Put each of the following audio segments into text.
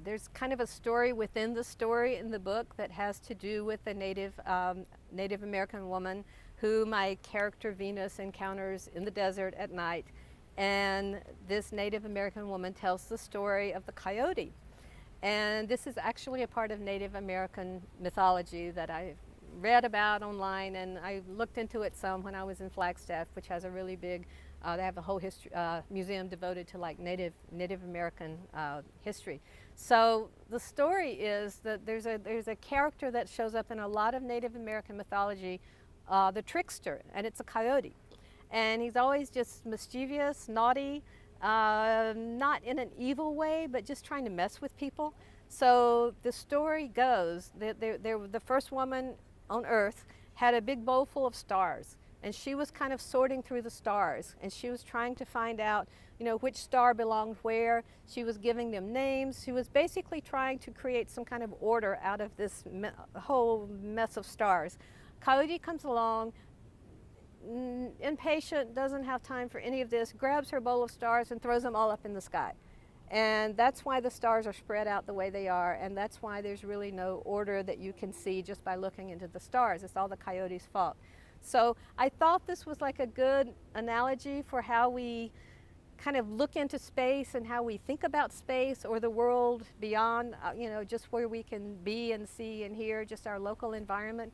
there's kind of a story within the story in the book that has to do with the Native American woman who my character Venus encounters in the desert at night. And this Native American woman tells the story of the coyote. And this is actually a part of Native American mythology that I read about online, and I looked into it some when I was in Flagstaff, which has a really big, they have a whole history, museum devoted to like Native American history. So the story is that there's a character that shows up in a lot of Native American mythology, the Trickster, and it's a coyote. And he's always just mischievous, naughty, not in an evil way, but just trying to mess with people. So the story goes that the first woman on Earth had a big bowl full of stars, and she was kind of sorting through the stars, and she was trying to find out, you know, which star belonged where. She was giving them names. She was basically trying to create some kind of order out of this whole mess of stars. Coyote comes along, impatient, doesn't have time for any of this, grabs her bowl of stars and throws them all up in the sky. And that's why the stars are spread out the way they are, and that's why there's really no order that you can see just by looking into the stars. It's all the coyote's fault. So I thought this was like a good analogy for how we kind of look into space and how we think about space or the world beyond, you know, just where we can be and see and hear, just our local environment.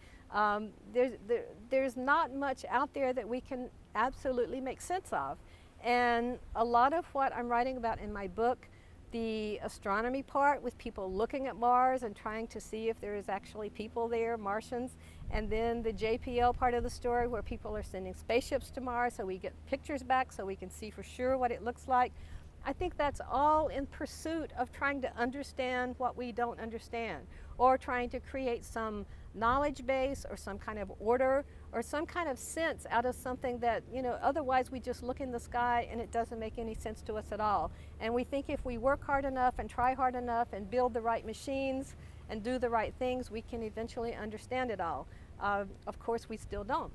There's not much out there that we can absolutely make sense of. And a lot of what I'm writing about in my book, the astronomy part with people looking at Mars and trying to see if there is actually people there, Martians, and then the JPL part of the story where people are sending spaceships to Mars so we get pictures back so we can see for sure what it looks like. I think that's all in pursuit of trying to understand what we don't understand, or trying to create some knowledge base or some kind of order or some kind of sense out of something that, you know, otherwise we just look in the sky and it doesn't make any sense to us at all. And we think if we work hard enough and try hard enough and build the right machines and do the right things, we can eventually understand it all. Of course, we still don't.